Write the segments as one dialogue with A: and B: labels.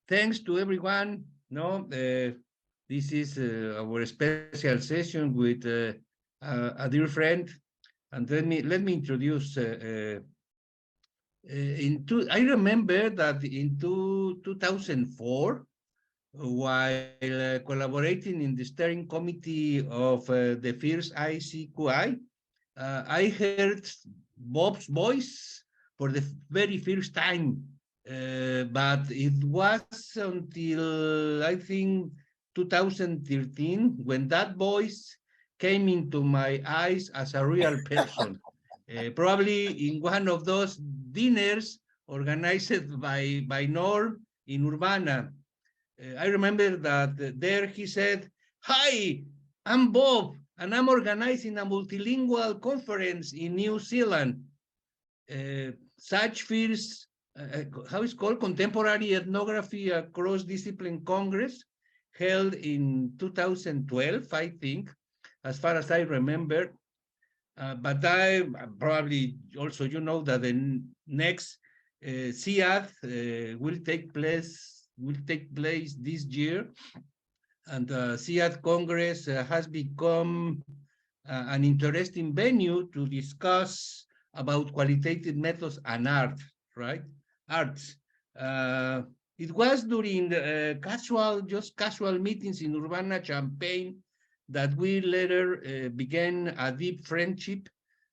A: thanks to everyone. No, this is our special session with a dear friend, and let me introduce. I remember that in 2004, while collaborating in the steering committee of the first ICQI, I heard Bob's voice for the very first time, but it was until I think 2013 when that voice came into my eyes as a real person, probably in one of those dinners organized by Norm in Urbana. I remember that there he said, "Hi, I'm Bob, and I'm organizing a multilingual conference in New Zealand. Such first, how it's called, Contemporary Ethnography Across Discipline Congress, held in 2012, I think, as far as I remember. But I probably also, you know, that the next CIAD will take place this year, and CIAD Congress has become an interesting venue to discuss about qualitative methods and art, right? Arts. It was during the, just casual meetings in Urbana Champaign that we later began a deep friendship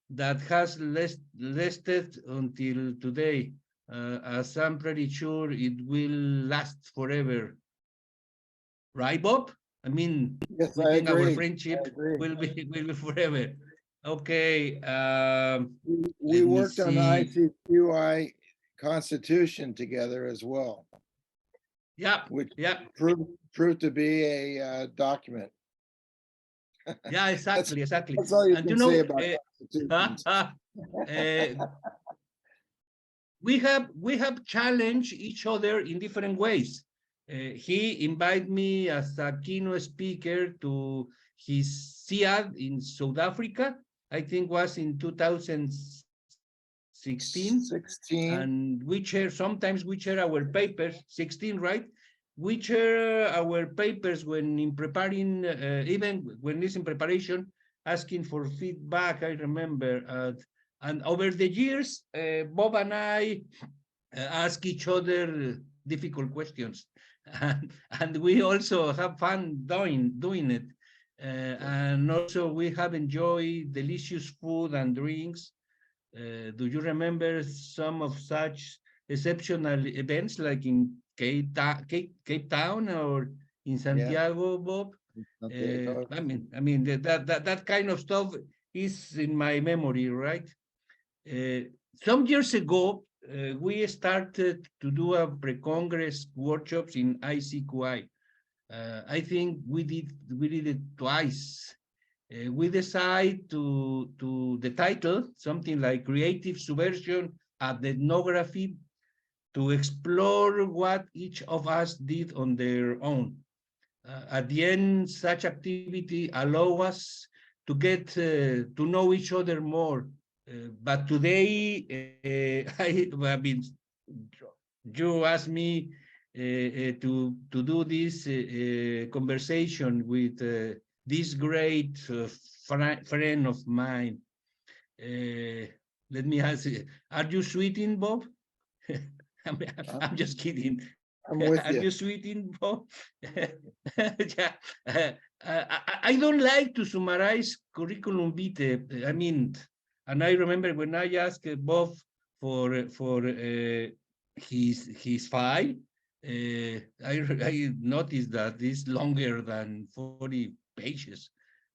A: that has lasted until today, as I'm pretty sure it will last forever. Right, Bob? I mean,
B: yes,
A: we
B: I
A: think
B: agree.
A: our friendship will be forever. Okay.
B: We worked
A: see.
B: on the ICQI Constitution together as well.
A: Yeah.
B: Which
A: yeah.
B: proved to be a document.
A: Yeah, exactly, exactly.
B: That's all you
A: and
B: can
A: you know,
B: say about constitutions.
A: We have challenged each other in different ways. He invited me as a keynote speaker to his CIAD in South Africa. I think was in 2016.
B: 16.
A: And sometimes we share our papers, 16, right? We share our papers when in preparing, even when it's in preparation, asking for feedback, I remember. And over the years, Bob and I ask each other difficult questions. And we also have fun doing it. And also we have enjoyed delicious food and drinks. Do you remember some of such exceptional events like in Cape Town or in Santiago, Bob? I mean that kind of stuff is in my memory, right? Some years ago, we started to do a pre-congress workshops in ICQI. I think we did it twice. We decide to the title, something like Creative Subversion at the Ethnography, to explore what each of us did on their own. At the end, such activity allow us to get to know each other more. But today, I mean, you asked me to do this conversation with this great friend of mine. Let me ask you, are you sweating, Bob? I'm just kidding.
B: I'm with
A: Are you sweating, Bob? Yeah. I don't like to summarize curriculum vitae. I mean, and I remember when I asked Bob for his file, I noticed that it's longer than 40 pages,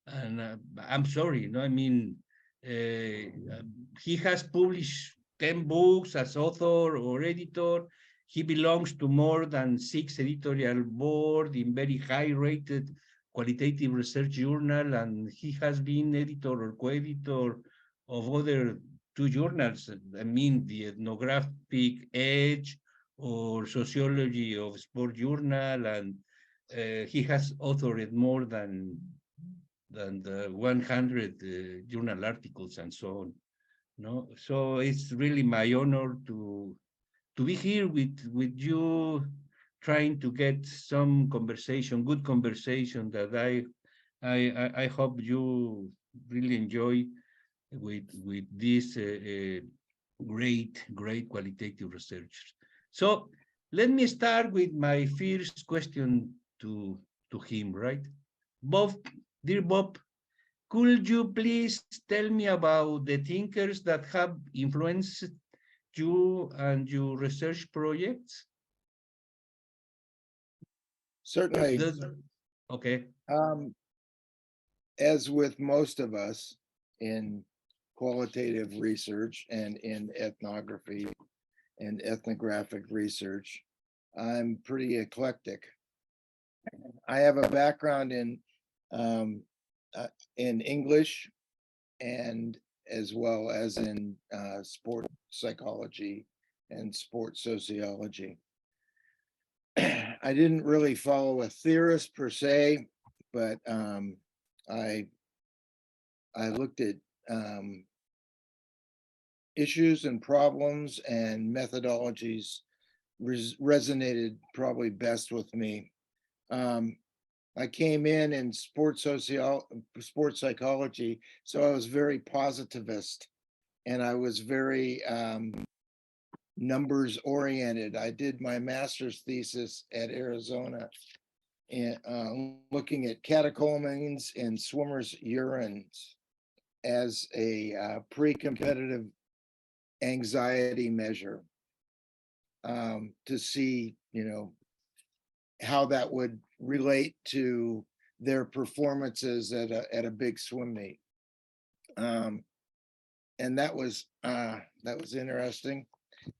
A: and I'm sorry. No, I mean, he has published 10 books as author or editor. He belongs to more than 6 editorial board in very high-rated qualitative research journal, and he has been editor or co-editor of other 2 journals. I mean, the Ethnographic Edge or Sociology of Sport Journal, and he has authored more than the 100 journal articles and so on. No, so it's really my honor to be here with you, trying to get some conversation, good conversation that I hope you really enjoy with these great qualitative researchers. So let me start with my first question to him, right? Bob, dear Bob, could you please tell me about the thinkers that have influenced you and your research projects?
B: Certainly.
A: Okay.
B: As with most of us in qualitative research and in ethnography and ethnographic research, I'm pretty eclectic. I have a background in English and as well as in sport psychology and sport sociology. I didn't really follow a theorist per se, but I looked at issues and problems and methodologies resonated probably best with me. I came in sports psychology, so I was very positivist and I was very numbers oriented. I did my master's thesis at Arizona and looking at catecholamines in swimmers' urines as a pre-competitive anxiety measure to see, how that would relate to their performances at a big swim meet. And that was interesting.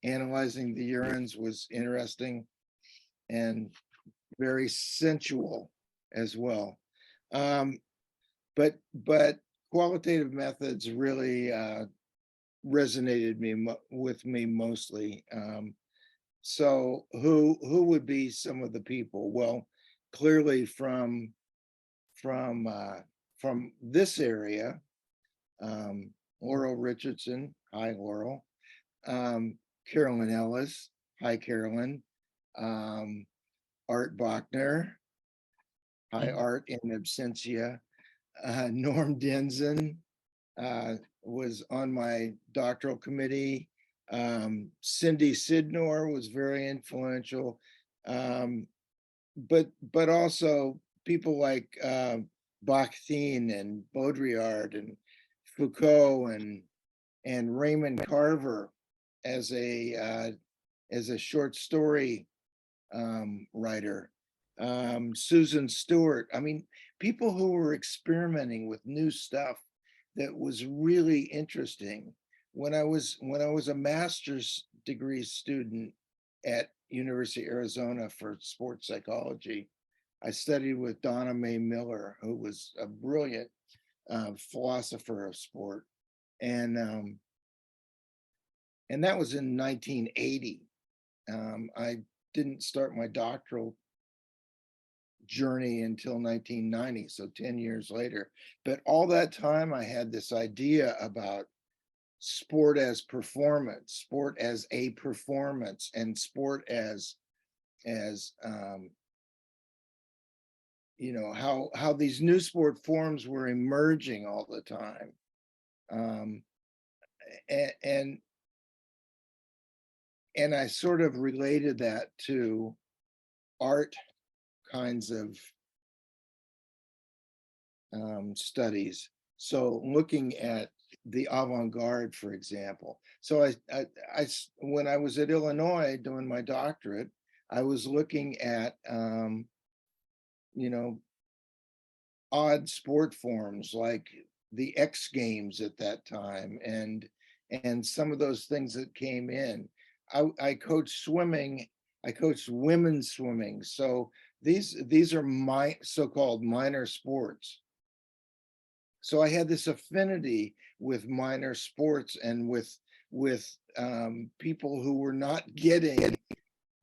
B: Analyzing the urines was interesting and very sensual as well. But qualitative methods really resonated with me mostly. So who would be some of the people? Well, clearly from this area, Laurel Richardson, hi Laurel, Carolyn Ellis, hi Carolyn, Art Bachner, hi Art in absentia, Norm Denson was on my doctoral committee. Synthia Sydnor was very influential, but also people like Bakhtin and Baudrillard and Foucault and Raymond Carver as a short story writer. Susan Stewart. I mean, people who were experimenting with new stuff that was really interesting. When I was a master's degree student at University of Arizona for sports psychology, I studied with Donna Mae Miller, who was a brilliant philosopher of sport, and that was in 1980. I didn't start my doctoral journey until 1990, so 10 years later. But all that time I had this idea about sport as performance, sport as a performance, and sport as how these new sport forms were emerging all the time. And I sort of related that to art kinds of studies. So looking at the avant-garde, for example. So I when I was at Illinois doing my doctorate, I was looking at odd sport forms like the X Games at that time, and some of those things that came in. I coached swimming. I coached women's swimming. So these are my so-called minor sports. So I had this affinity with minor sports and with people who were not getting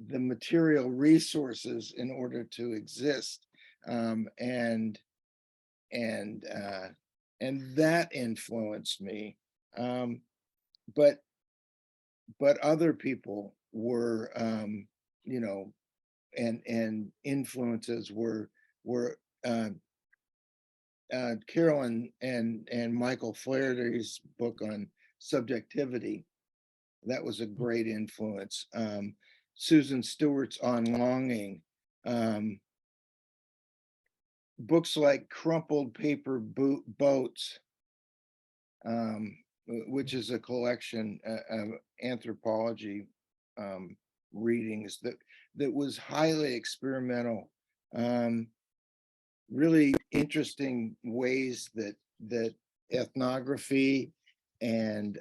B: the material resources in order to exist, and that influenced me. But other people were, and influences were Carolyn and Michael Flaherty's book on subjectivity. That was a great influence. Susan Stewart's On Longing. Books like Crumpled Paper Boats, which is a collection of anthropology readings that was highly experimental. Really interesting ways that ethnography and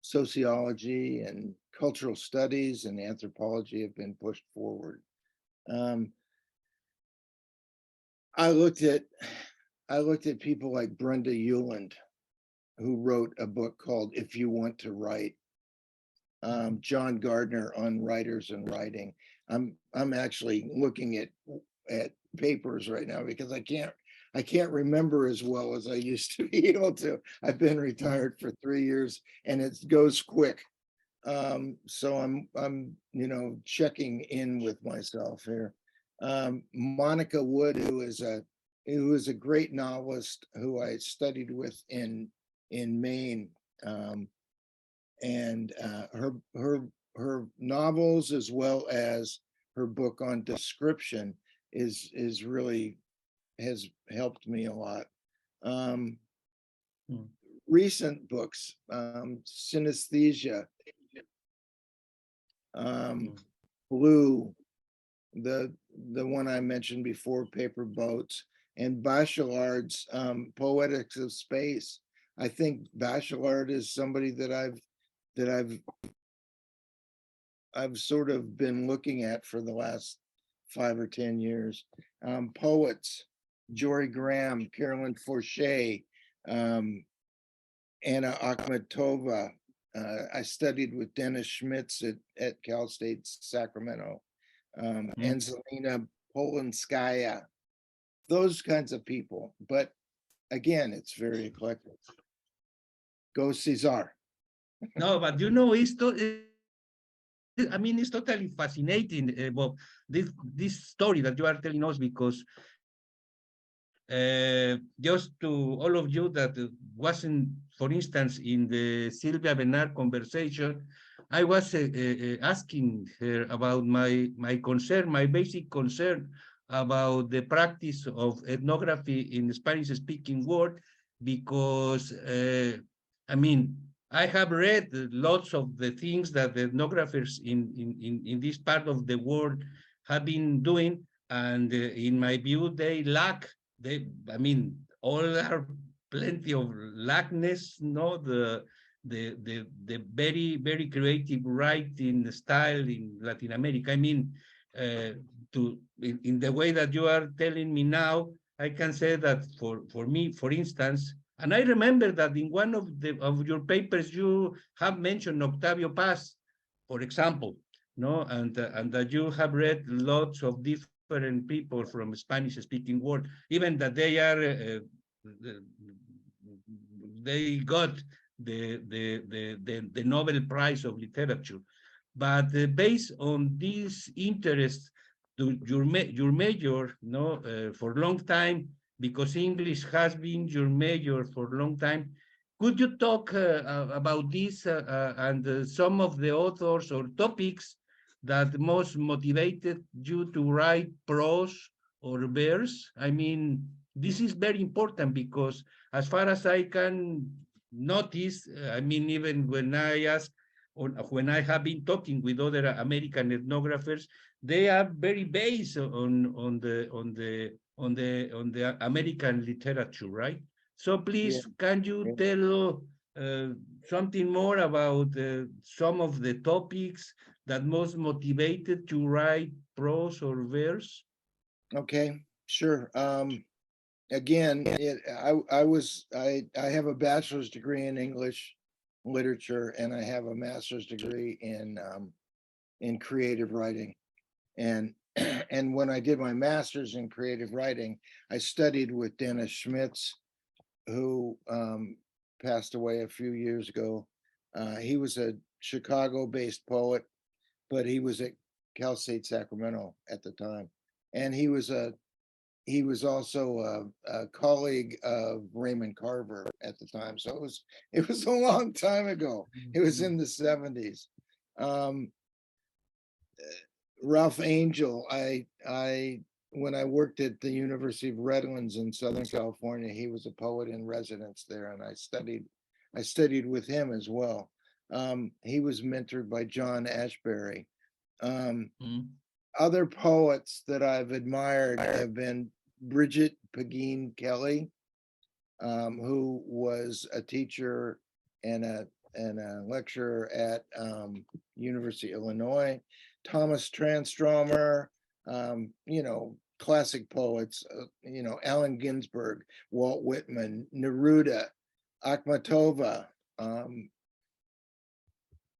B: sociology and cultural studies and anthropology have been pushed forward. I looked at people like Brenda Euland, who wrote a book called If You Want to Write. John Gardner on writers and writing. I'm actually looking at papers right now because I can't remember as well as I used to be able to. I've been retired for 3 years and it goes quick. So I'm checking in with myself here. Monica Wood, who is a great novelist who I studied with in Maine. And her novels, as well as her book on description, is really has helped me a lot. Recent books, Synesthesia, Blue, the one I mentioned before, Paper Boats, and Bachelard's Poetics of Space. I think Bachelard is somebody that I've sort of been looking at for the last 5 or 10 years. Poets, Jory Graham, Carolyn Forche, Anna Akhmatova. I studied with Dennis Schmitz at Cal State Sacramento, and Zelina Polinskaya, those kinds of people. But again, it's very eclectic. Go César.
A: No, but I mean, it's totally fascinating, Bob, this story that you are telling us, because just to all of you that wasn't, for instance, in the Sylvia Bernard conversation, I was asking her about my concern, my basic concern about the practice of ethnography in the Spanish-speaking world, because, I mean, I have read lots of the things that the ethnographers in this part of the world have been doing, and in my view, they lack. I mean, all are plenty of lackness, no? The very, very creative writing style in Latin America. I mean, in the way that you are telling me now, I can say that for me, for instance, and I remember that in one of your papers you have mentioned Octavio Paz, for example, no, and that you have read lots of different people from Spanish-speaking world, even that they are they got the Nobel Prize of Literature, but based on this interest to your major, no, for a long time, because English has been your major for a long time. Could you talk about this and some of the authors or topics that most motivated you to write prose or verse? I mean, this is very important because as far as I can notice, I mean, even when I ask, or when I have been talking with other American ethnographers, they are very based on the American literature, right? So please, can you tell something more about some of the topics that most motivated to write prose or verse?
B: Okay, sure. Again, I have a bachelor's degree in English literature, and I have a master's degree in creative writing. And and when I did my master's in creative writing, I studied with Dennis Schmitz, who passed away a few years ago. He was a Chicago-based poet, but he was Cal State Sacramento at the time, and he was also a colleague of Raymond Carver at the time. So it was a long time ago. It was in the 70s. Ralph Angel, I when I worked at the University of Redlands in Southern California, he was a poet in residence there, and I studied with him as well. He was mentored by John Ashbery. Other poets that I've admired have been Bridget Pagine Kelly, who was a teacher and a lecturer at University of Illinois. Thomas Transtromer, classic poets, Allen Ginsberg, Walt Whitman, Neruda, Akhmatova,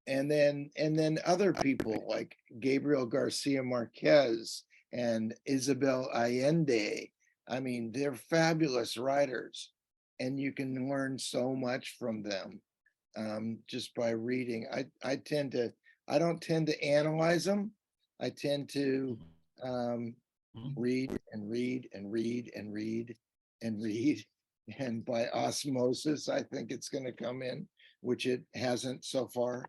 B: and then other people like Gabriel Garcia Marquez and Isabel Allende. I mean, they're fabulous writers, and you can learn so much from them just by reading. I don't tend to analyze them. I tend to read and read and read and read and read, and by osmosis, I think it's going to come in, which it hasn't so far,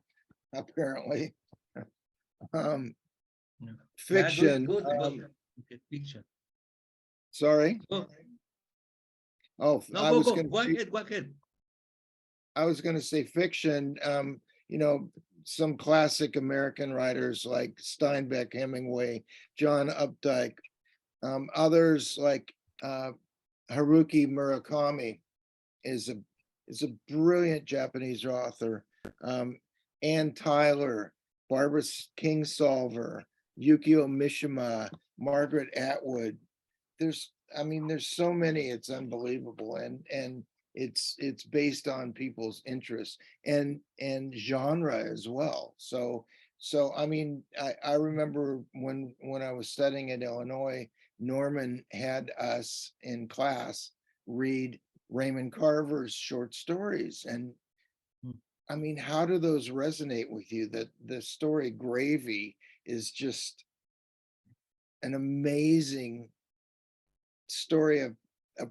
B: apparently. Fiction.
A: Good. Okay, fiction.
B: Sorry.
A: Go.
B: Oh,
A: No, go ahead. Go ahead.
B: I was going to say fiction. Some classic American writers like Steinbeck, Hemingway, John Updike. Others like Haruki Murakami is a brilliant Japanese author. Ann Tyler, Barbara Kingsolver, Yukio Mishima, Margaret Atwood. There's so many. It's unbelievable, and it's based on people's interests and genre as well. So I remember when I was studying at Illinois, Norman had us in class read Raymond Carver's short stories, and how do those resonate with you? That the story Gravy is just an amazing story of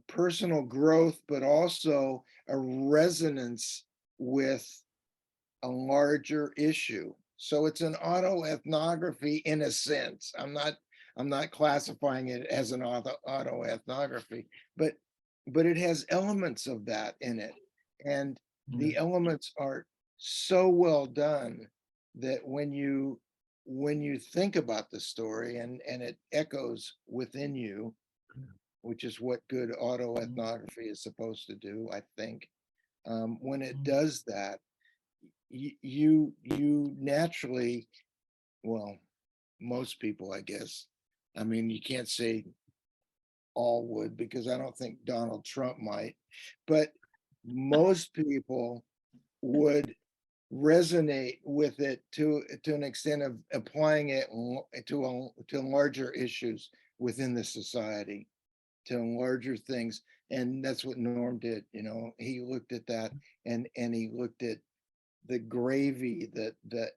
B: personal growth, but also a resonance with a larger issue. So it's an autoethnography in a sense. I'm not classifying it as an autoethnography, but it has elements of that in it, and the elements are so well done that when you think about the story and it echoes within you, which is what good autoethnography is supposed to do, I think. When it does that, you naturally, well, most people, I guess. You can't say all would, because I don't think Donald Trump might, but most people would resonate with it to an extent of applying it to larger issues within the society, to larger things. And that's what Norm did. He looked at that, and he looked at the gravy, that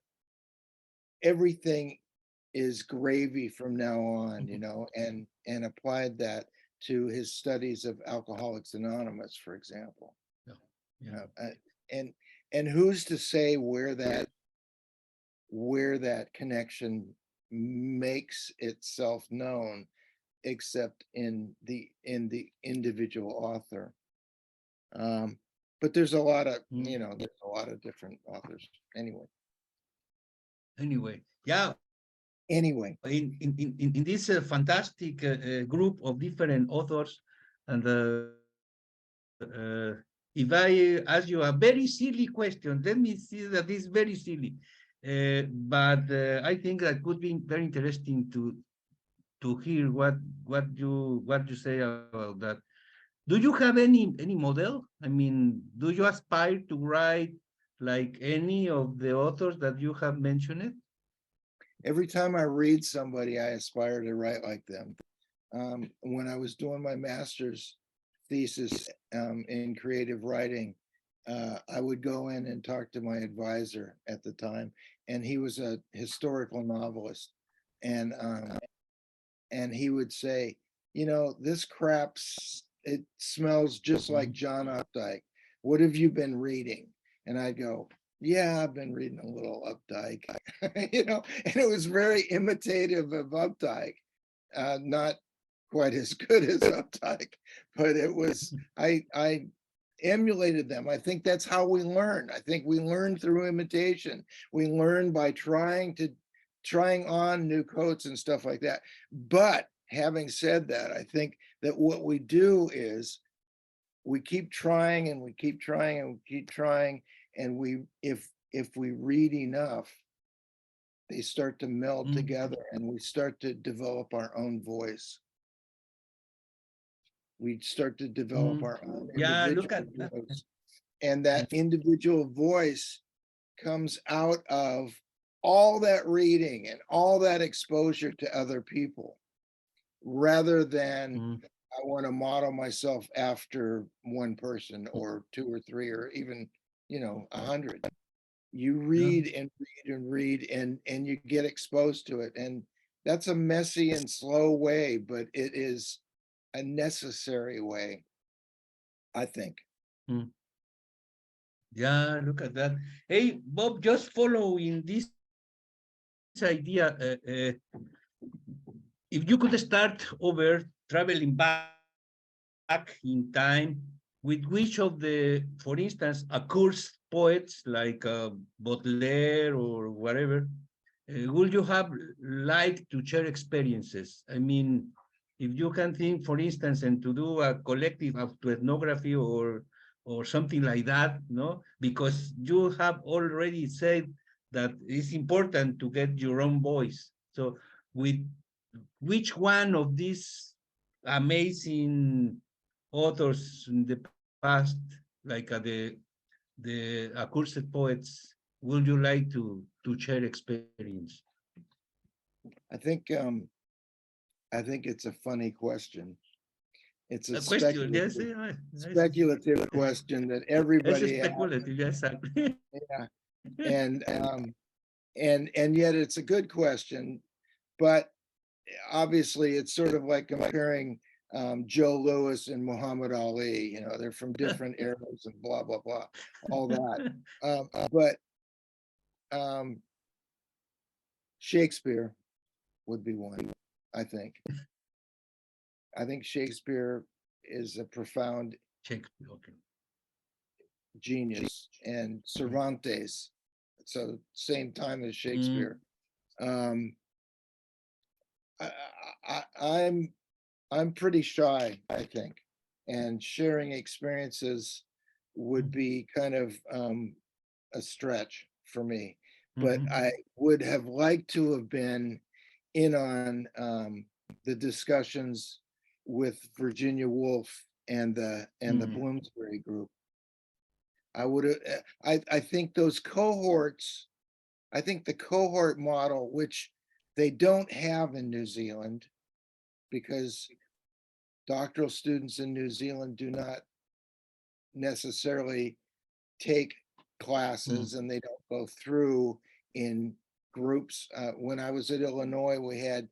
B: everything is gravy from now on, and applied that to his studies of Alcoholics Anonymous, for example. And who's to say where that connection makes itself known, except in the individual author. But there's a lot of there's a lot of different authors anyway.
A: Yeah.
B: Anyway,
A: in this fantastic group of different authors, and if I ask you a very silly question, let me see that is very silly, but I think that could be very interesting to hear what you say about that. Do you have any model? Do you aspire to write like any of the authors that you have mentioned?
B: Every time I read somebody, I aspire to write like them. When I was doing my master's thesis in creative writing, I would go in and talk to my advisor at the time, and he was a historical novelist. and he would say, you know, this it smells just like John Updike. What have you been reading? And I'd go, yeah, I've been reading a little Updike, you know, and it was very imitative of Updike, not quite as good as Updike, but it was, I emulated them. I think that's how we learn. I think we learn through imitation. We learn by trying on new coats and stuff like that. But having said that, I think that what we do is we keep trying and we keep trying and we keep trying, and if we read enough, they start to meld together and we start to develop our own voice. We start to develop our own individual voice. And that individual voice comes out of all that reading and all that exposure to other people, rather than I want to model myself after one person or two or three or even, you know, 100. You read and read and read and you get exposed to it. And that's a messy and slow way, but it is a necessary way, I think.
A: Yeah, look at that. Hey, Bob, just following this idea, if you could start over traveling back in time, with which of the, for instance, accursed poets like Baudelaire or whatever, would you have liked to share experiences? I mean, if you can think, for instance, and to do a collective ethnography or something like that, no? Because you have already said that it's important to get your own voice. So with which one of these amazing authors in the past, like the accursed poets, would you like to share experience?
B: I think it's a funny question. It's a
A: question, yes,
B: speculative question that everybody
A: asks. Speculative, yes.
B: Yeah. And yet it's a good question, but obviously it's sort of like comparing Joe Louis and Muhammad Ali. You know, they're from different eras and blah blah blah, all that. But Shakespeare would be one, I think. I think Shakespeare is a profound genius, and Cervantes, so same time as Shakespeare. I'm pretty shy, I think, and sharing experiences would be kind of a stretch for me. But I would have liked to have been in on the discussions with Virginia Woolf and the Bloomsbury group. I would have. I think those cohorts. I think the cohort model, which they don't have in New Zealand, because doctoral students in New Zealand do not necessarily take classes and they don't go through in groups. When I was at Illinois, we had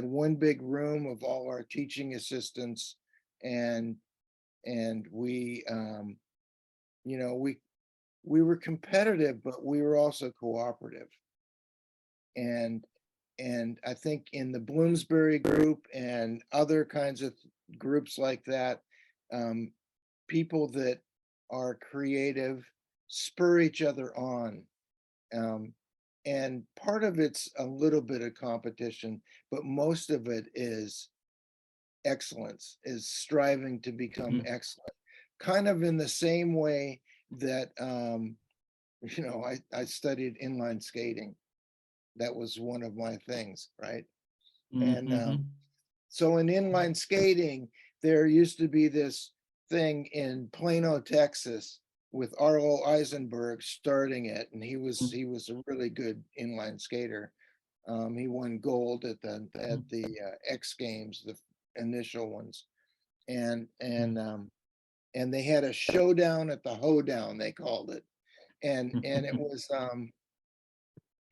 B: one big room of all our teaching assistants, and we you know, we were competitive, but we were also cooperative. And I think in the Bloomsbury group and other kinds of groups like that, people that are creative spur each other on. And part of it's a little bit of competition, but most of it is excellence, is striving to become excellent. Kind of in the same way that, you know, I studied inline skating. That was one of my things, right? And so in inline skating, there used to be this thing in Plano, Texas, with Arlo Eisenberg starting it, and he was a really good inline skater. He won gold at the X Games, the initial ones, and they had a showdown at the hoedown, they called it, and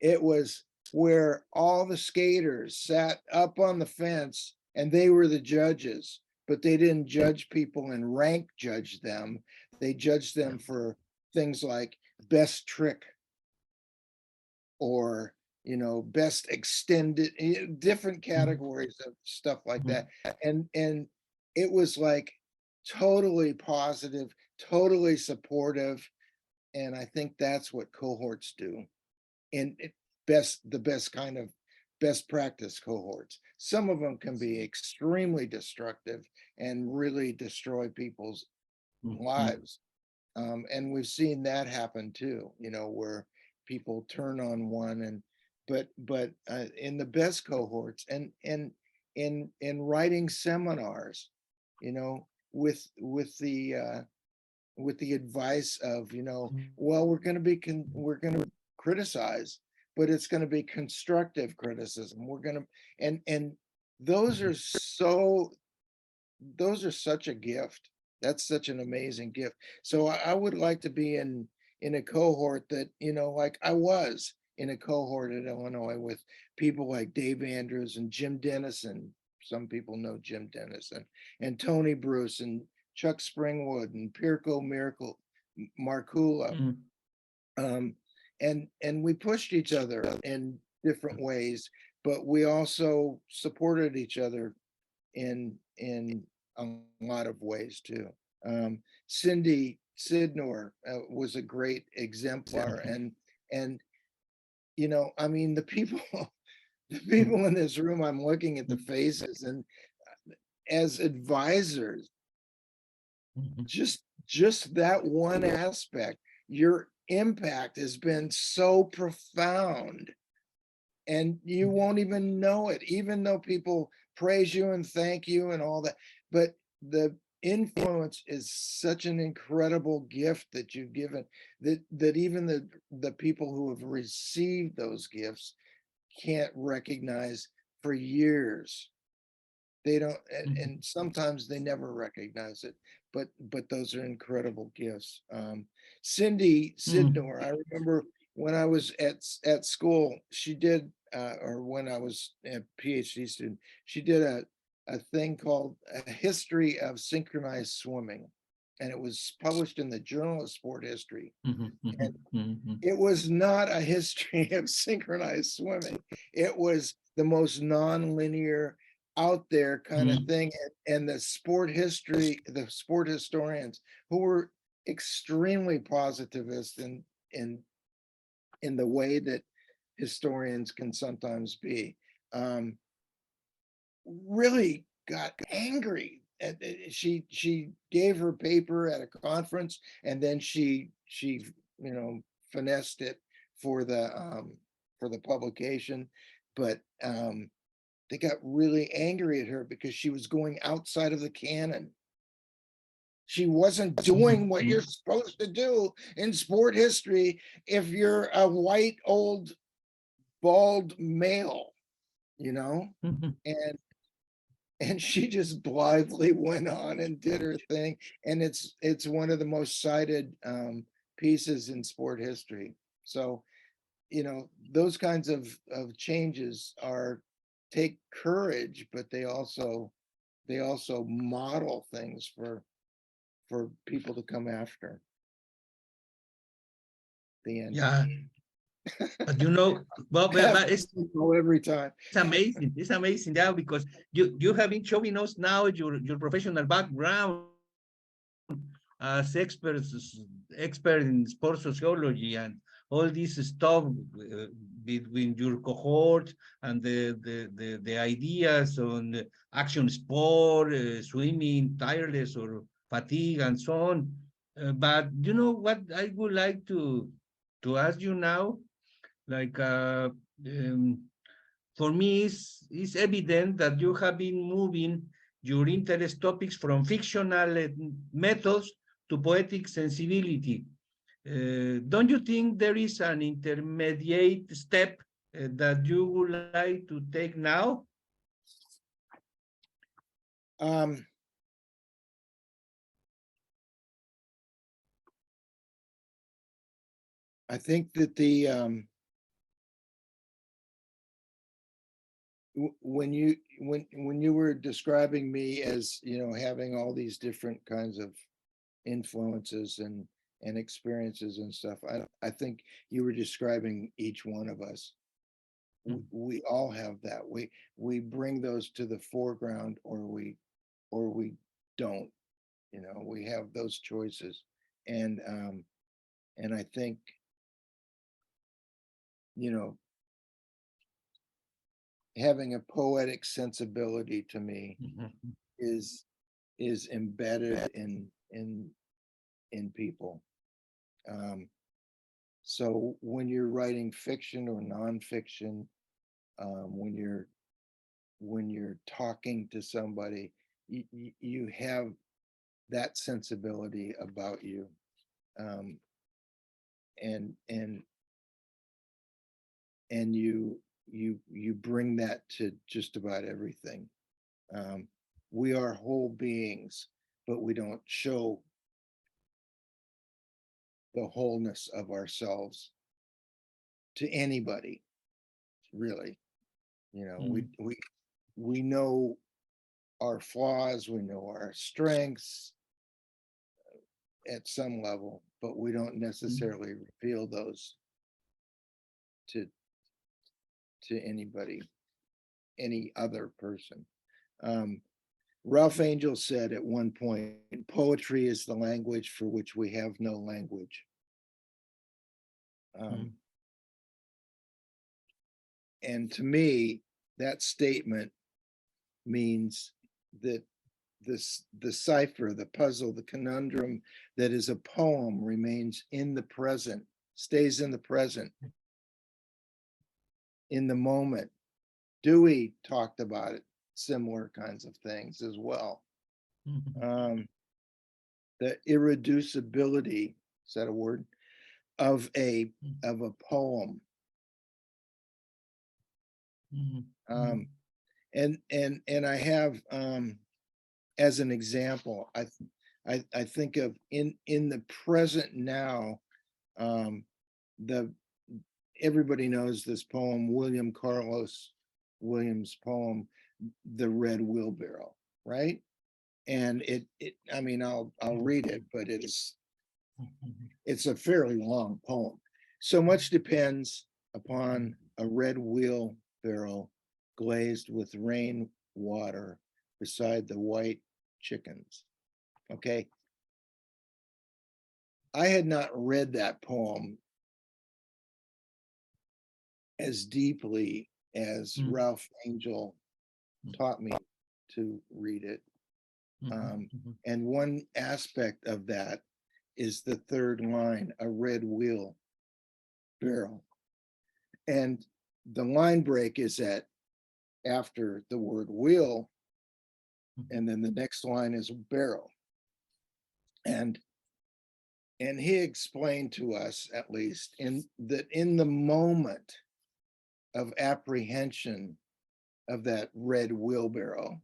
B: it was where all the skaters sat up on the fence and they were the judges, but they didn't judge people and rank judge them. They judged them for things like best trick or, you know, best extended, different categories of stuff like that. And it was like totally positive, totally supportive. And I think that's what cohorts do. And the best kind of best practice cohorts. Some of them can be extremely destructive and really destroy people's lives. And we've seen that happen too, you know, where people turn on one and but in the best cohorts and in writing seminars, you know, with the advice of, you know, well, we're going to criticize, but it's going to be constructive criticism. We're going to and those are such a gift. That's such an amazing gift. So I would like to be in a cohort that, you know, like I was in a cohort at Illinois with people like Dave Andrews and Jim Dennison. Some people know Jim Dennison and Tony Bruce and Chuck Springwood and Pirko Miracle Markula. And we pushed each other in different ways, but we also supported each other in a lot of ways too. Synthia Sydnor was a great exemplar, and you know, I mean, the people in this room, I'm looking at the faces, and as advisors, just that one aspect, your impact has been so profound, and you won't even know it, even though people praise you and thank you and all that. But the influence is such an incredible gift that you've given, that even the people who have received those gifts can't recognize for years. They don't, and sometimes they never recognize it, but those are incredible gifts. Synthia Sydnor, I remember when I was at school, she did, or when I was a PhD student, she did a thing called A History of Synchronized Swimming, and it was published in the Journal of Sport History. And it was not a history of synchronized swimming. It was the most non-linear, out there kind of thing. And the sport historians who were extremely positivist in the way that historians can sometimes be, really got angry. She gave her paper at a conference, and then she you know, finessed it for the publication, but they got really angry at her because she was going outside of the canon. She wasn't doing what you're supposed to do in sport history if you're a white, old, bald male, you know? And she just blithely went on and did her thing. And it's one of the most cited pieces in sport history. So, you know, those kinds of changes take courage, but they also model things for people to come after. The end.
A: Yeah, but you know, well, but it's
B: every time.
A: It's amazing. It's amazing, yeah, because you have been showing us now your professional background as expert in sports sociology and all this stuff between your cohort and the ideas on action sport, swimming, tireless or fatigue, and so on. But you know what I would like to ask you now, like for me, it's evident that you have been moving your interest topics from fictional methods to poetic sensibility. Don't you think there is an intermediate step that you would like to take now?
B: I think that when you were describing me as, you know, having all these different kinds of influences and experiences and stuff, I think you were describing each one of us. We all have that. We bring those to the foreground, or we don't. You know, we have those choices, and I think, you know, having a poetic sensibility to me is embedded in people. So when you're writing fiction or nonfiction, when you're talking to somebody, you have that sensibility about you, and you bring that to just about everything. We are whole beings, but we don't show the wholeness of ourselves to anybody, really. You know, we know our flaws, we know our strengths at some level, but we don't necessarily reveal those to anybody, any other person. Ralph Angel said at one point, poetry is the language for which we have no language. And to me, that statement means that the cipher, the puzzle, the conundrum that is a poem remains in the present, stays in the present, in the moment. Dewey talked about it, similar kinds of things as well. The irreducibility, is that a word, of a poem. And I have, as an example, I think of in the present now, everybody knows this poem, William Carlos Williams' poem, The Red Wheelbarrow, right? And I mean, I'll read it, but it's a fairly long poem. So much depends upon a red wheelbarrow glazed with rain water beside the white chickens. Okay. I had not read that poem as deeply as Ralph Angel taught me to read it. And one aspect of that is the third line, a red wheel barrel. And the line break is after the word wheel, and then the next line is barrel. And he explained to us, at least, that in the moment of apprehension of that red wheelbarrow,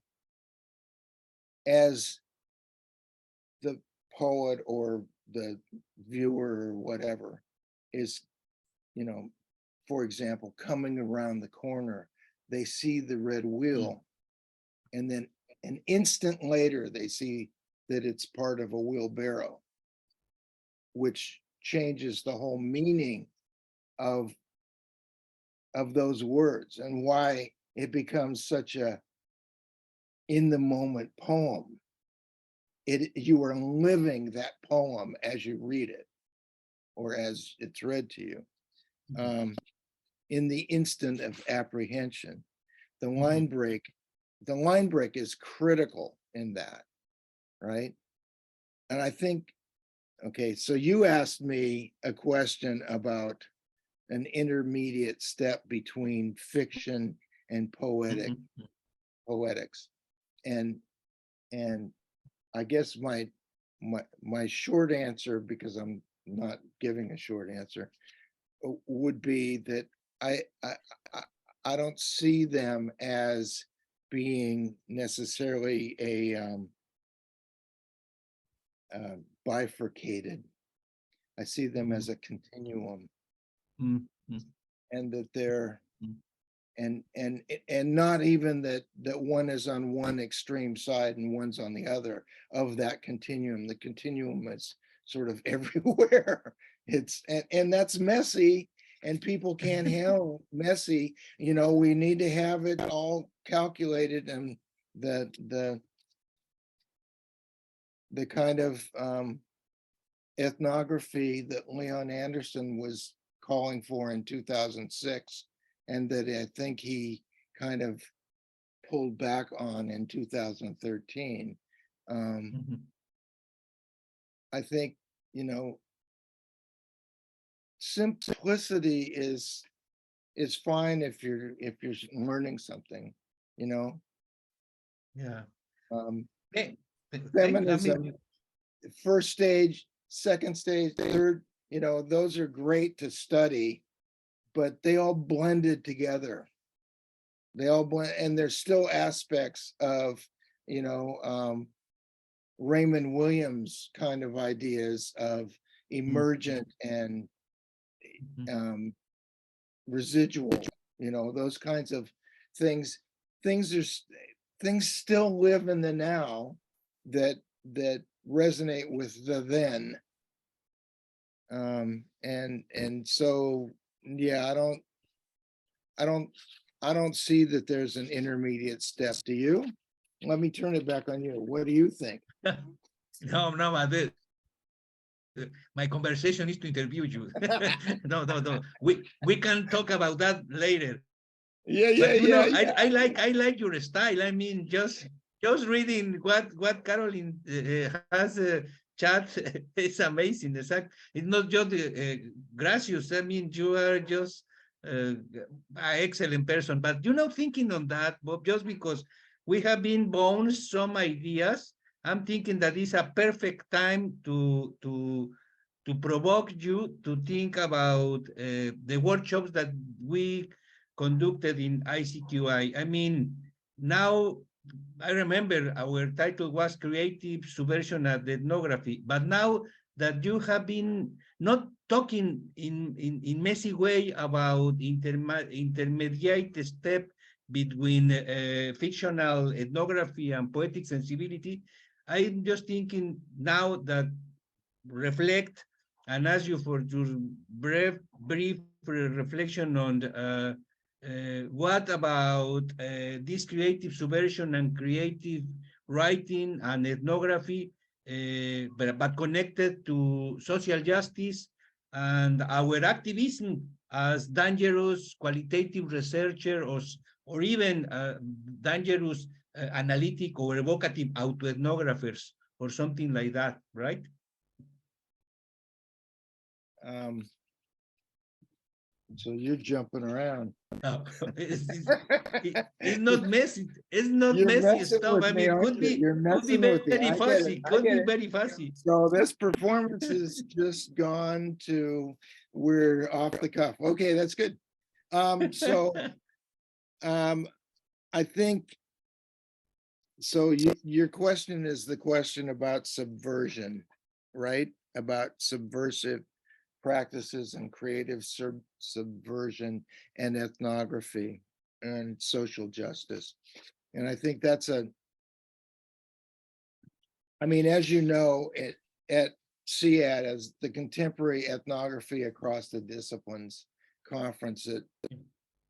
B: as the poet or the viewer or whatever is, you know, for example, coming around the corner, they see the red wheel, and then an instant later they see that it's part of a wheelbarrow, which changes the whole meaning of those words and why it becomes such a in the moment poem. You are living that poem as you read it, or as it's read to you, in the instant of apprehension. The line break is critical in that, right? And I think, okay, so you asked me a question about an intermediate step between fiction and poetics. And I guess my short answer, because I'm not giving a short answer, would be that I don't see them as being necessarily a bifurcated. I see them as a continuum, and that they're and not even that one is on one extreme side and one's on the other of that continuum. The continuum is sort of everywhere. It's and that's messy, and people can't handle messy. You know, we need to have it all calculated, and the kind of ethnography that Leon Anderson was calling for in 2006, and that I think he kind of pulled back on in 2013. I think, you know, simplicity is fine if you're learning something, you know.
A: Yeah.
B: Feminism,
A: I mean,
B: first stage, second stage, third, you know, those are great to study, but they all blended together. They all blend, and there's still aspects of, you know, Raymond Williams kind of ideas of emergent and residual, you know, those kinds of things. Things still live in the now that resonate with the then. And so, yeah, I don't see that there's an intermediate step. Do you? Let me turn it back on you. What do you think?
A: No, my conversation is to interview you. No. We can talk about that later.
B: Yeah.
A: I like your style. I mean, just reading what Caroline has chat is amazing. It's not just gracious. I mean, you are just an excellent person. But thinking on that, Bob, just because we have been born some ideas, I'm thinking that it's a perfect time to provoke you to think about the workshops that we conducted in ICQI. I mean, now I remember our title was Creative Subversion and Ethnography, but now that you have been not talking in messy way about intermediate step between fictional ethnography and poetic sensibility, I'm just thinking now that reflect and ask you for your brief reflection on what about this creative subversion and creative writing and ethnography, but connected to social justice and our activism as dangerous qualitative researcher or even dangerous analytic or evocative autoethnographers or something like that, right?
B: So you're jumping around.
A: No, it's not messy. It's not
B: You're
A: messy
B: messing
A: stuff.
B: with
A: I
B: me,
A: mean,
B: aren't you? You're
A: could be
B: messing with me.
A: very
B: I get
A: fuzzy.
B: it. I
A: Could
B: get
A: be
B: it.
A: very fuzzy.
B: So this performance is just gone to, we're off the cuff. Okay, that's good. I think so. Your question is the question about subversion, right? About subversive practices and creative subversion and ethnography and social justice. And I think that's I mean, as you know, at CIAD, as the Contemporary Ethnography Across the Disciplines conference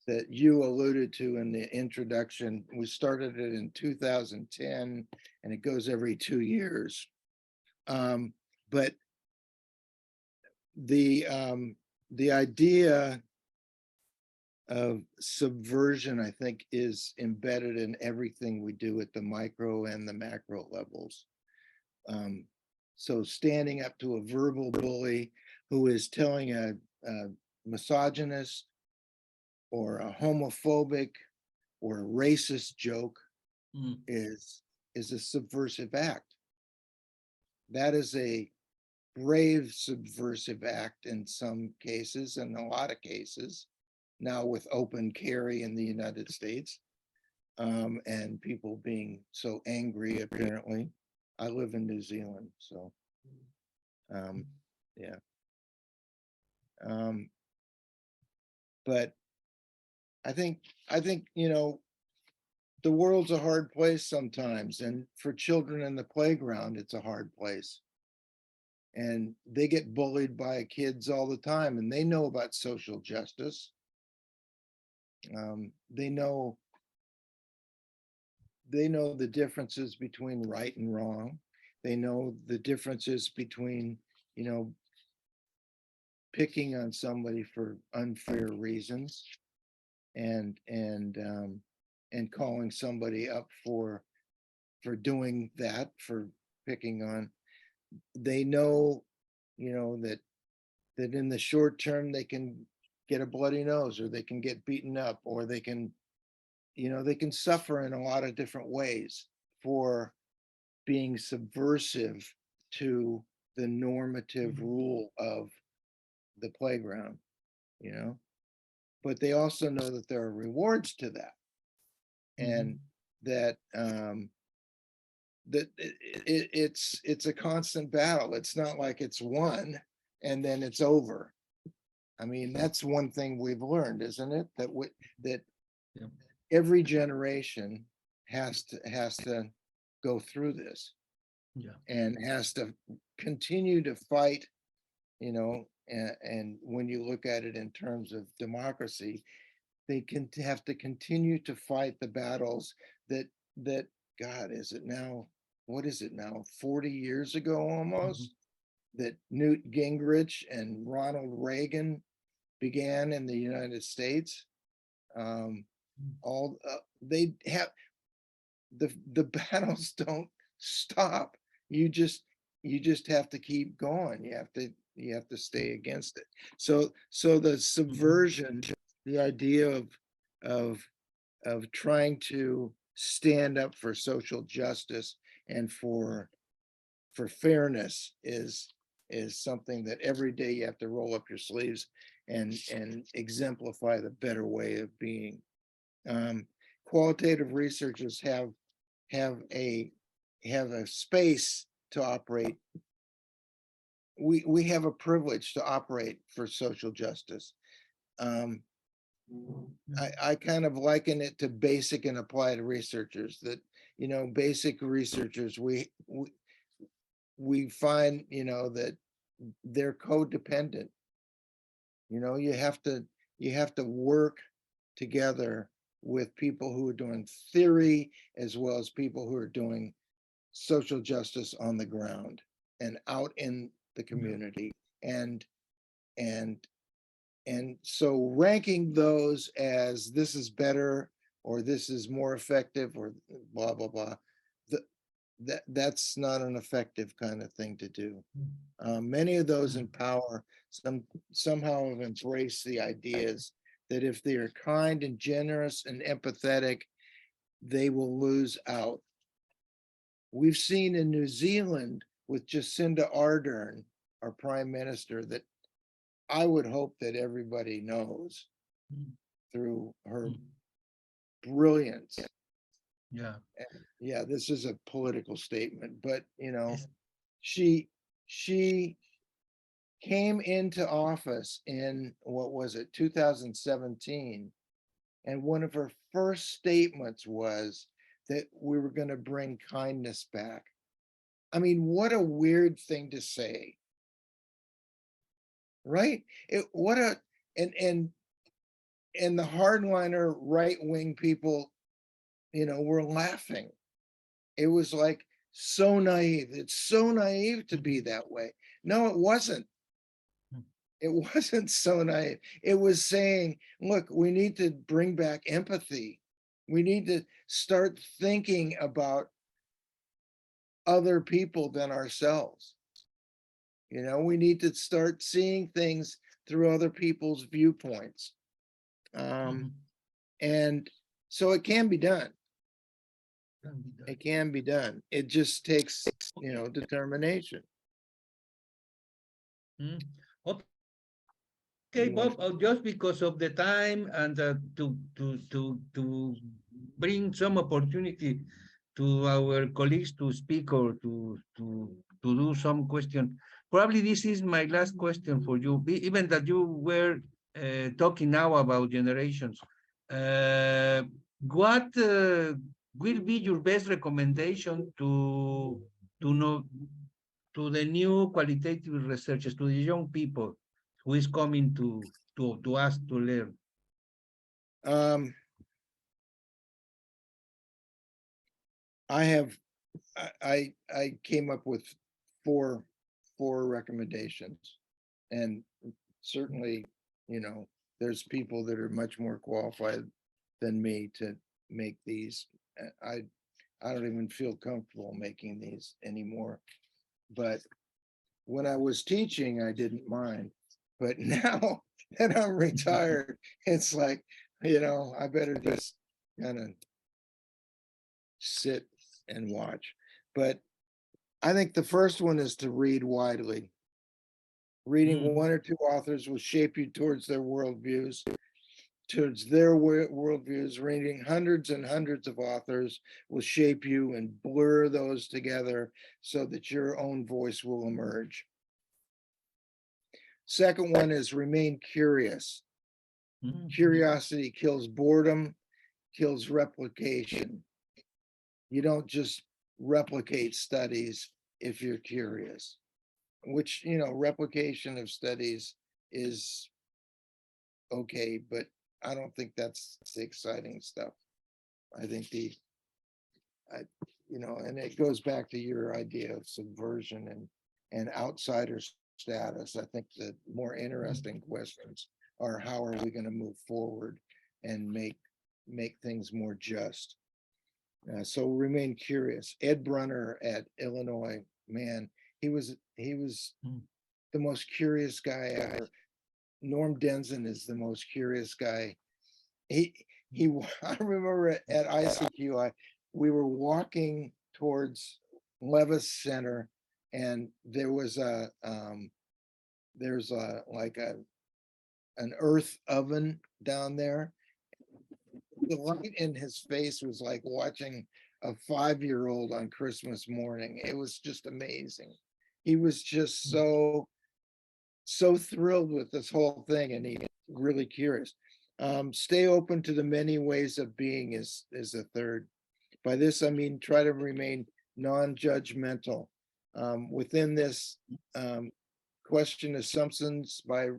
B: that you alluded to in the introduction, we started it in 2010, and it goes every 2 years. But the idea of subversion, I think, is embedded in everything we do at the micro and the macro levels. So standing up to a verbal bully who is telling a misogynist or a homophobic or a racist joke is a subversive act. That is a brave subversive act in some cases, and a lot of cases now with open carry in the United States, and people being so angry. Apparently, I live in New Zealand, so yeah. But I think, you know, the world's a hard place sometimes, and for children in the playground, it's a hard place. And they get bullied by kids all the time, and they know about social justice. They know the differences between right and wrong. They know the differences between, you know, picking on somebody for unfair reasons and calling somebody up for doing that, for picking on. They know, you know, that in the short term they can get a bloody nose, or they can get beaten up, or they can, you know, they can suffer in a lot of different ways for being subversive to the normative rule of the playground, you know. But they also know that there are rewards to that, and that it's a constant battle. It's not like it's won and then it's over. I mean, that's one thing we've learned, isn't it? That that
A: Yeah.
B: every generation has to go through this,
A: Yeah.
B: and has to continue to fight, you know. And when you look at it in terms of democracy, they can have to continue to fight the battles that God, is it now, what is it now, 40 years ago almost, that Newt Gingrich and Ronald Reagan began in the United States. All they have, the battles don't stop. You just have to keep going. You have to stay against it. So the subversion, the idea of trying to stand up for social justice and for fairness is something that every day you have to roll up your sleeves and exemplify the better way of being. Qualitative researchers have a space to operate. We have a privilege to operate for social justice. I kind of liken it to basic and applied researchers, that, you know, basic researchers, we find, you know, that they're codependent. You know, you have to work together with people who are doing theory, as well as people who are doing social justice on the ground and out in the community. And so ranking those as this is better or this is more effective or blah blah blah, that's not an effective kind of thing to do. Many of those in power somehow have embraced the ideas that if they are kind and generous and empathetic, they will lose out. We've seen in New Zealand with Jacinda Ardern, our prime minister, that I would hope that everybody knows through her brilliance.
A: Yeah.
B: Yeah, this is a political statement, but, you know,
A: Yes.
B: she came into office in, what was it, 2017, and one of her first statements was that we were going to bring kindness back. I mean, what a weird thing to say, right? And the hardliner right-wing people, you know, were laughing. It was like so naive. It's so naive to be that way. No, it wasn't. It wasn't so naive. It was saying, look, we need to bring back empathy. We need to start thinking about other people than ourselves. You know, we need to start seeing things through other people's viewpoints. And so it can be done. It can be done. It just takes, you know, determination.
A: Okay, Bob, just because of the time and to bring some opportunity to our colleagues to speak or to do some question. Probably this is my last question for you, even that you were talking now about generations. what will be your best recommendation know to the new qualitative researchers, to the young people who is coming to us to learn?
B: I came up with four recommendations, and certainly, you know, there's people that are much more qualified than me to make these. I don't even feel comfortable making these anymore. But when I was teaching, I didn't mind. But now that I'm retired, it's like, you know, I better just kind of sit and watch. But I think the first one is to read widely. Reading one or two authors will shape you towards their worldviews. Reading hundreds and hundreds of authors will shape you and blur those together so that your own voice will emerge. Second one is remain curious. Curiosity kills boredom, kills replication. You don't just replicate studies if you're curious, which, you know, replication of studies is okay, but I don't think that's the exciting stuff. I think you know, and it goes back to your idea of subversion and outsider status. I think the more interesting questions are, how are we going to move forward and make things more just? So remain curious. Ed Brunner at Illinois, man, he was the most curious guy ever. Norm Denson is the most curious guy. I remember at ICQ, we were walking towards Levis Center, and there was an earth oven down there. The light in his face was like watching a 5-year-old on Christmas morning. It was just amazing. He was just so thrilled with this whole thing, and he's really curious. Stay open to the many ways of being is a third. By this, I mean, try to remain non-judgmental. Within this, question assumptions by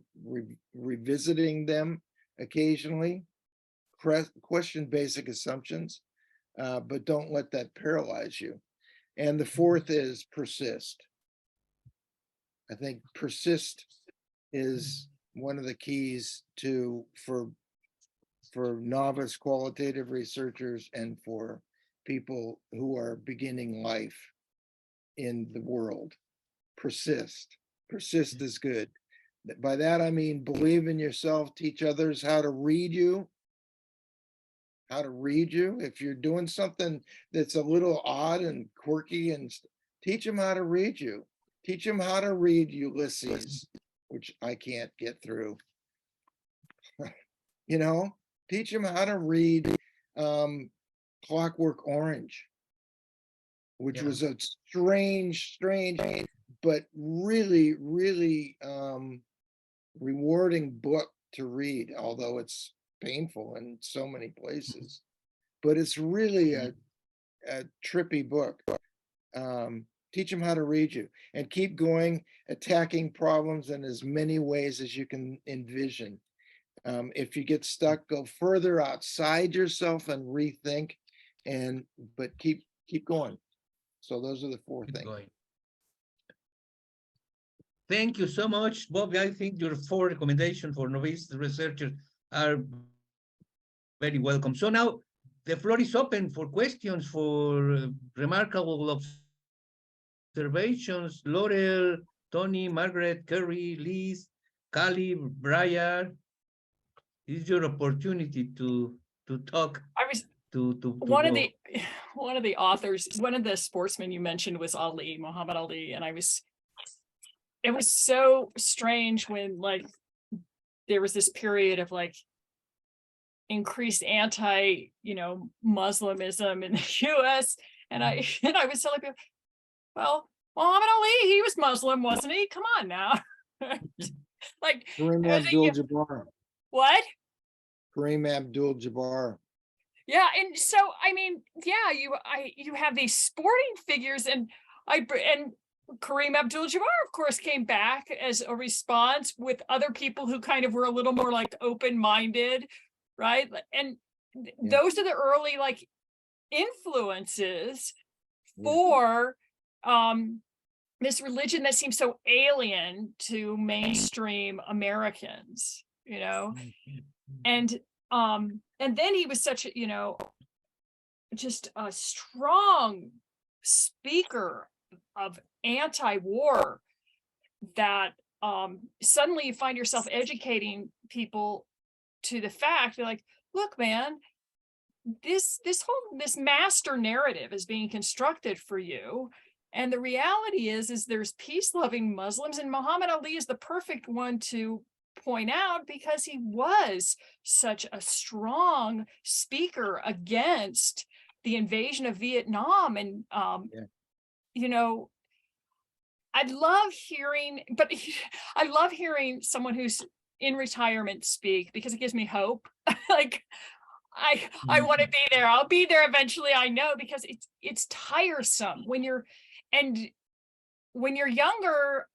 B: revisiting them occasionally. Question basic assumptions, but don't let that paralyze you. And the fourth is persist. I think persist is one of the keys for novice qualitative researchers and for people who are beginning life in the world. Persist is good. By that I mean, believe in yourself, teach others how to read you. If you're doing something that's a little odd and quirky, and teach them how to read you. Teach them how to read Ulysses, which I can't get through. You know, teach them how to read Clockwork Orange, which was a strange, but really, really rewarding book to read, although it's painful in so many places. But it's really a trippy book. Teach them how to read you, and keep going, attacking problems in as many ways as you can envision. If you get stuck, go further outside yourself and rethink, but keep going. So those are the four things.
A: Thank you so much, Bob. I think your 4 recommendations for novice researchers are very welcome. So now the floor is open for questions, for remarkable observations. Laurel, Tony, Margaret, Kerry, Liz, Kali, Brian. This is your opportunity to talk.
C: I was one of the authors, one of the sportsmen you mentioned was Muhammad Ali, and it was so strange when like there was this period of like increased Muslimism in the US, and I was telling people, well, Muhammad Ali, he was Muslim, wasn't he? Come on now. Like
B: Kareem Abdul-Jabbar.
C: What?
B: Kareem Abdul-Jabbar.
C: Yeah, and so I mean, yeah, you have these sporting figures, and Kareem Abdul-Jabbar, of course, came back as a response with other people who kind of were a little more like open-minded, right? And those are the early like influences for this religion that seems so alien to mainstream Americans, you know. And then he was such a, you know, just a strong speaker of anti-war that suddenly you find yourself educating people to the fact that, like, look, man, this master narrative is being constructed for you, and the reality is there's peace-loving Muslims, and Muhammad Ali is the perfect one to point out because he was such a strong speaker against the invasion of Vietnam. And you know, I love hearing someone who's in retirement speak, because it gives me hope. Like, I want to be there. I'll be there eventually, I know, because it's tiresome when you're younger,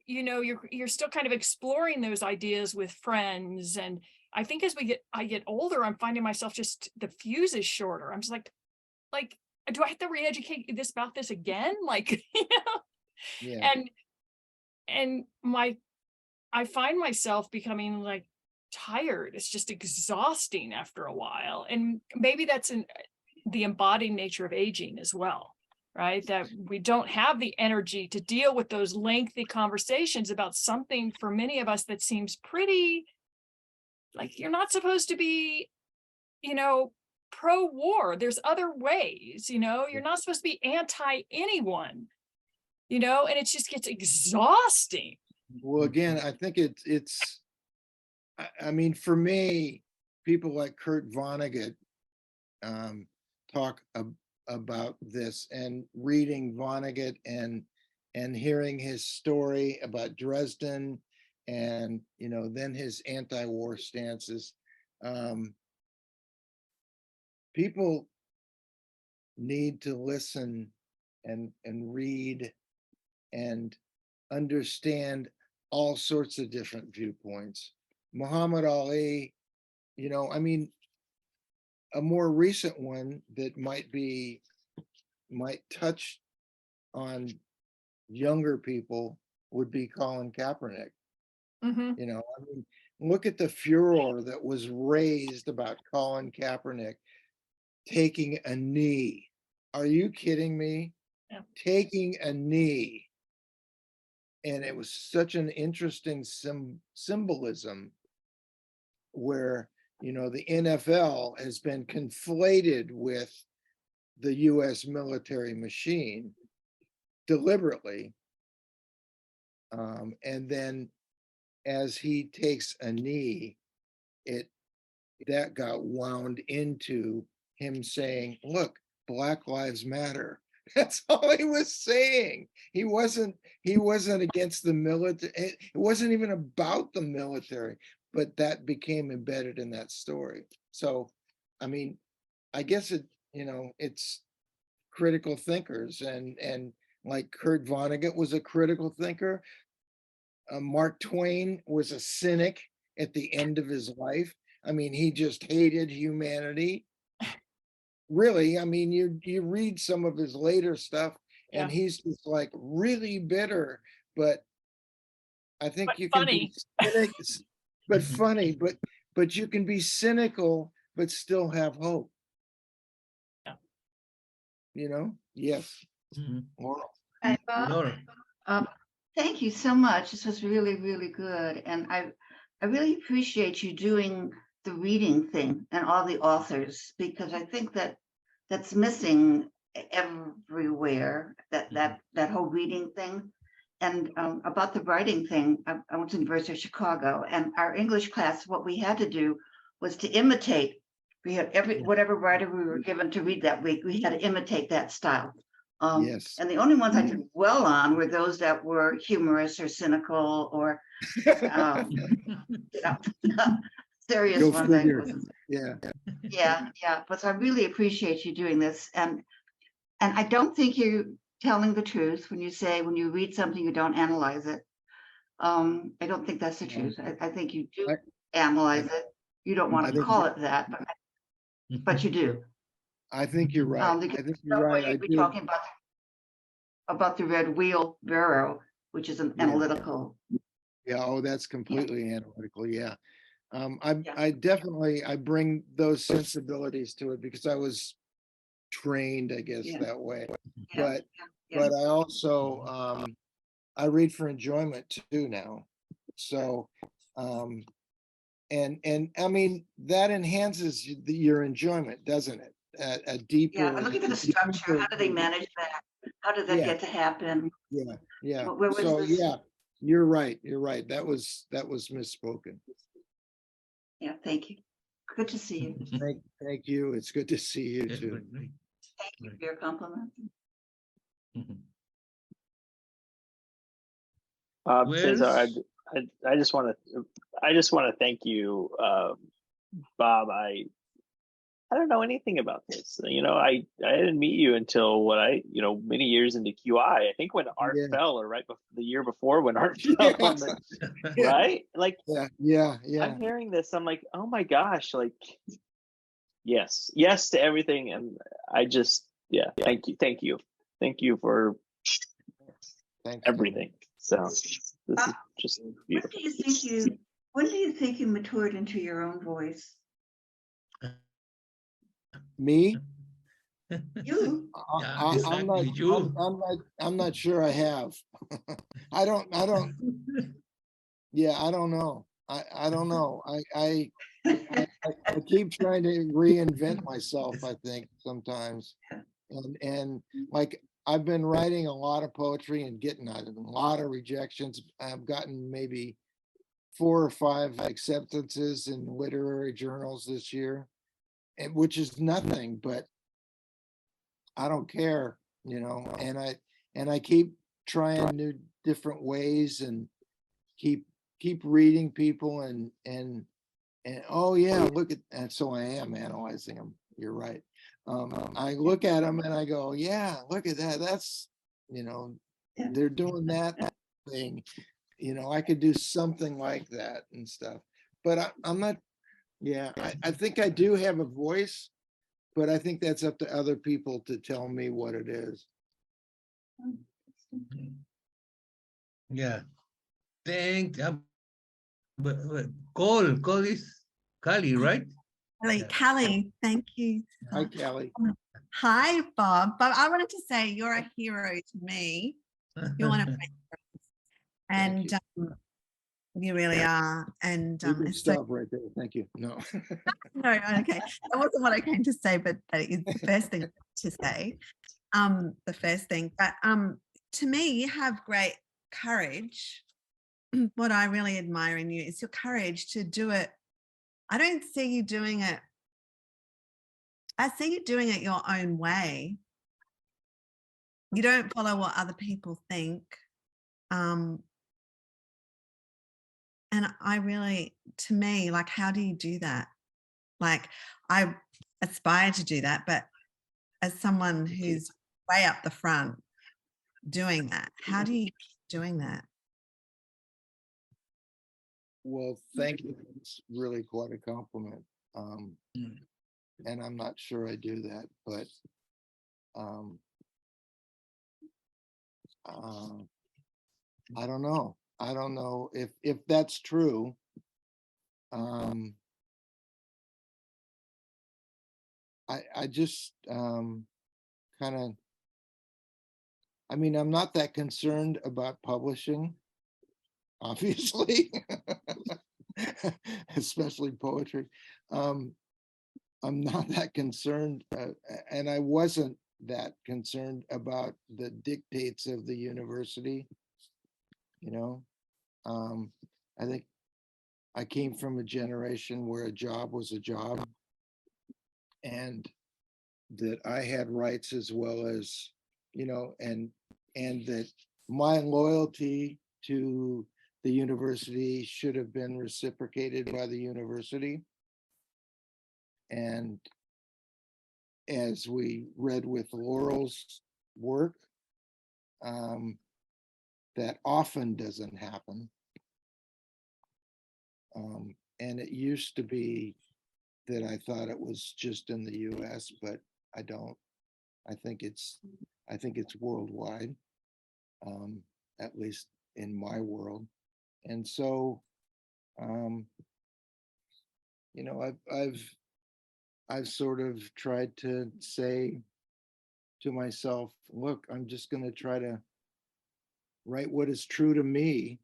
C: you know, you're still kind of exploring those ideas with friends. And I think as I get older, I'm finding myself just, the fuse is shorter. I'm just like, do I have to re-educate about this again? Like, you know?
B: Yeah.
C: And I find myself becoming like tired. It's just exhausting after a while. And maybe that's the embodied nature of aging as well, right? That we don't have the energy to deal with those lengthy conversations about something for many of us that seems pretty, like, you're not supposed to be, you know, pro-war. There's other ways, you know, you're not supposed to be anti anyone, you know, and it just gets exhausting.
B: Well, again, I think it's, I mean, for me, people like Kurt Vonnegut talk about this, and reading Vonnegut and hearing his story about Dresden, and, you know, then his anti-war stances. People need to listen and read and understand all sorts of different viewpoints. Muhammad Ali, you know, I mean, a more recent one that might touch on younger people would be Colin Kaepernick. You know, I mean, look at the furor that was raised about Colin Kaepernick taking a knee. Are you kidding me?
C: Yeah.
B: Taking a knee. And it was such an interesting symbolism where, you know, the NFL has been conflated with the US military machine deliberately. And then as he takes a knee, that got wound into him saying, look, Black Lives Matter. That's all he was saying. He wasn't against the military. It wasn't even about the military, but that became embedded in that story. So, I mean, I guess you know, it's critical thinkers, and like Kurt Vonnegut was a critical thinker. Mark Twain was a cynic at the end of his life. I mean, he just hated humanity. Really, I mean, you read some of his later stuff, and he's just like really bitter. But I think you can be cynic, but funny, but you can be cynical but still have hope.
C: Yeah.
B: You know? Yes. Laurel.
A: Laurel.
D: Thank you so much. This was really, really good, and I really appreciate you doing the reading thing and all the authors, because I think that's missing everywhere, that whole reading thing. And about the writing thing, I went to the University of Chicago, and our English class, what we had to do was to imitate. We had whatever writer we were given to read that week, we had to imitate that style.
B: Yes.
D: And the only ones I did well on were those that were humorous or cynical or you know. serious
B: Go
D: ones. I
B: figure.
D: wasn't.
B: Yeah.
D: Yeah. But I really appreciate you doing this, and I don't think you're telling the truth when you say when you read something you don't analyze it. I don't think that's the truth. I think you do analyze it. You don't want to call it that, but you do.
B: I think you're right. I
D: Because
B: think you're right. I
D: you'd be
B: do.
D: talking about the red wheelbarrow, which is an
B: Yeah.
D: analytical.
B: Yeah. Oh, that's completely analytical. Yeah.
D: Yeah.
B: I definitely, I bring those sensibilities to it because I was trained, I guess,
D: Yeah.
B: that way.
D: Yeah.
B: But I also, I read for enjoyment too now. So, and I mean, that enhances your enjoyment, doesn't it? A deeper.
D: Yeah, I'm looking for the structure. How do they manage that? How did that
B: Yeah.
D: get to happen?
B: Yeah.
D: Where was
B: So,
D: this?
B: yeah, you're right. You're right. That was misspoken.
D: Yeah, thank you. Good to see you.
B: Thank you. It's good to see you too.
D: Thank you for your compliment.
E: César, I just want to thank you, Bob. I don't know anything about this. You know, I didn't meet you until many years into QI. I think when Art fell, or right before the year before when Art fell, on right? Like,
B: yeah.
E: I'm hearing this. I'm like, oh my gosh, like, yes to everything, and I just, thank you for everything. So this is just beautiful.
D: When do you think you matured into your own voice?
B: Me?
D: You?
B: I'm not sure I have. I don't yeah, I don't know. I don't know. I keep trying to reinvent myself, I think, sometimes. And like, I've been writing a lot of poetry and getting a lot of rejections. I've gotten maybe 4 or 5 acceptances in literary journals this year, and which is nothing, but I don't care, you know, and I keep trying new different ways and keep reading people and oh yeah, look at that. So I am analyzing them. You're right. I look at them and I go, yeah, look at that. That's, you know, they're doing that thing. You know, I could do something like that and stuff. But I'm not, I think I do have a voice, but I think that's up to other people to tell me what it is.
A: Yeah. But Cole is Kali, right?
F: Callie, thank you.
B: Hi, Callie.
F: Hi, Bob. Bob, I wanted to say you're a hero to me. You're one of my heroes. And you really are. And
B: stop right there. Thank you. No.
F: No, okay. That wasn't what I came to say, but that is the first thing to say. The first thing. But to me, you have great courage. What I really admire in you is your courage to do it. I don't see you doing it. I see you doing it your own way. You don't follow what other people think. And I really, to me, like, how do you do that? Like, I aspire to do that, but as someone who's way up the front doing that, how do you keep doing that?
B: Well, thank you. It's really quite a compliment. And I'm not sure I do that, but I don't know. I don't know if that's true. I just kind of, I mean, I'm not that concerned about publishing, obviously, especially poetry. I'm not that concerned, and I wasn't that concerned about the dictates of the university. You know, I think I came from a generation where a job was a job, and that I had rights as well as, you know, and that my loyalty to the university should have been reciprocated by the university. And as we read with Laurel's work, that often doesn't happen. And it used to be that I thought it was just in the US, but I don't. I think it's worldwide, at least in my world. And so, you know, I've sort of tried to say to myself, look, I'm just going to try to write what is true to me.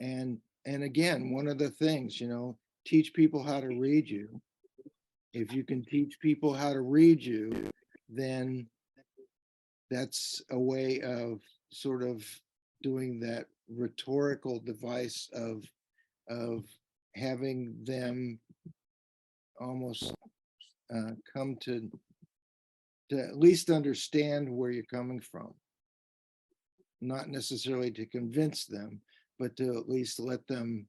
B: And again, one of the things, you know, teach people how to read you. If you can teach people how to read you, then that's a way of sort of doing that rhetorical device of having them almost come to at least understand where you're coming from. Not necessarily to convince them, but to at least let them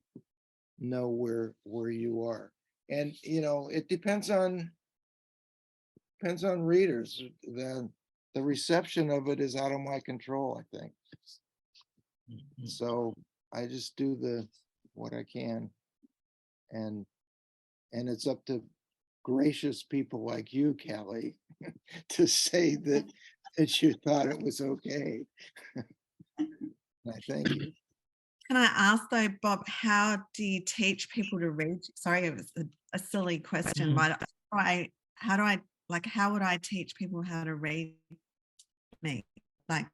B: know where you are. And you know, it depends on readers. The reception of it is out of my control, I think. So I just do what I can, and it's up to gracious people like you, Callie, to say that you thought it was okay. I thank you.
F: Can I ask though, Bob, how do you teach people to read? Sorry, it was a silly question, but how would I teach people how to read me? Like,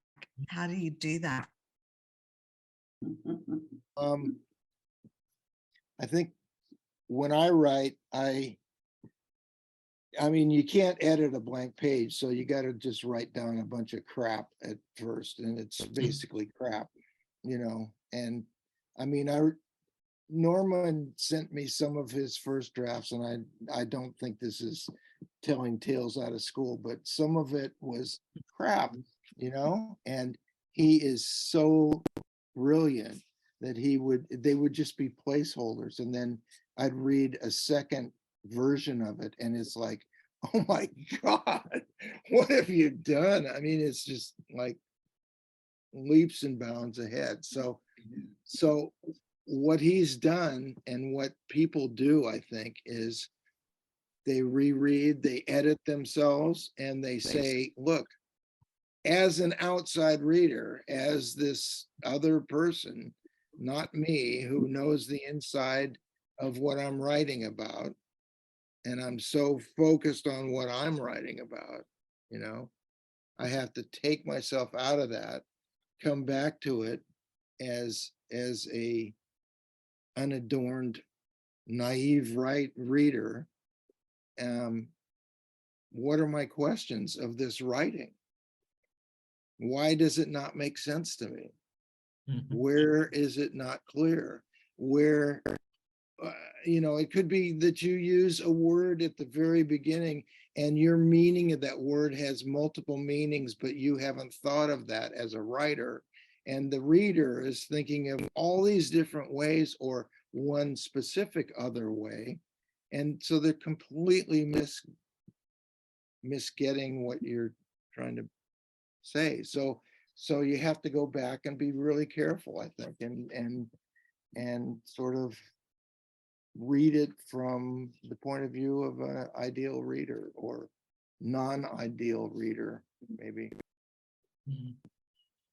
F: how do you do that?
B: I think when I write, I mean, you can't edit a blank page, so you got to just write down a bunch of crap at first, and it's basically crap, you know. And I mean, Norman sent me some of his first drafts, and I don't think this is telling tales out of school, but some of it was crap, you know. And he is so brilliant that they would just be placeholders, and then I'd read a second version of it, and it's like, oh my God, what have you done? I mean, it's just like leaps and bounds ahead. So what he's done and what people do, I think, is they reread, they edit themselves, and they say, look, as an outside reader, as this other person, not me, who knows the inside of what I'm writing about, and I'm so focused on what I'm writing about, you know, I have to take myself out of that, come back to it as a unadorned, naive reader. What are my questions of this writing? Why does it not make sense to me? Where is it not clear? Where, you know, it could be that you use a word at the very beginning and your meaning of that word has multiple meanings, but you haven't thought of that as a writer. And the reader is thinking of all these different ways or one specific other way. And so they're completely misgetting what you're trying to say. So you have to go back and be really careful, I think, and sort of read it from the point of view of an ideal reader or non-ideal reader, maybe.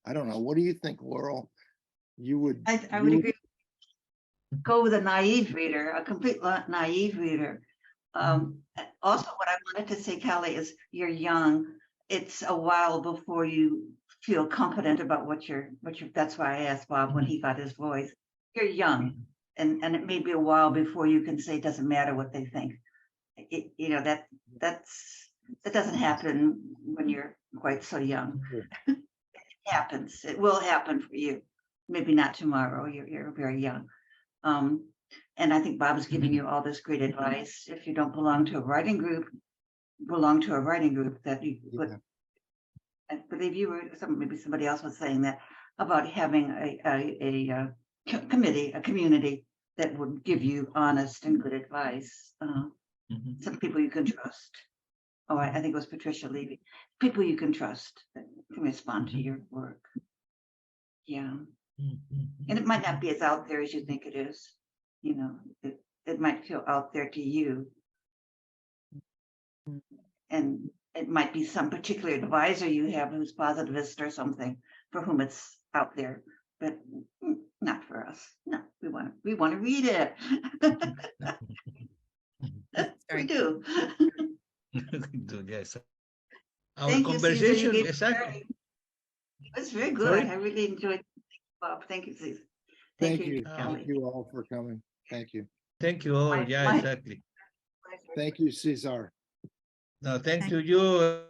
B: I don't know. What do you think, Laurel?
D: I would agree. Go with a naive reader, a complete naive reader. Also, what I wanted to say, Callie, is you're young. It's a while before you feel confident about what you're. That's why I asked Bob when he got his voice. You're young, and it may be a while before you can say it doesn't matter what they think. You know, that doesn't happen when you're quite so young. It happens. It will happen for you. Maybe not tomorrow. You're very young. And I think Bob's giving you all this great advice. If you don't belong to a writing group, that you would. I believe you were, maybe somebody else was saying that. about having a community that would give you honest and good advice. Some people you can trust. Oh, I think it was Patricia Levy. People you can trust that can respond to your work. Yeah. And it might not be as out there as you think it is. You know, it might feel out there to you. And it might be some particular advisor you have who's positivist or something for whom it's out there, but not for us. No, we want to read it. We do.
A: Yes. Our
D: Thank you, César.
A: conversation,
D: You gave
A: exactly.
D: It was very good.
A: Sorry?
D: I really enjoyed it, Bob. Thank you, César.
B: Thank you.
D: Kelly.
B: Thank you all for coming. Thank you.
A: Thank you all. Yeah,
D: My
A: exactly.
B: Thank you, César.
A: No, thank you.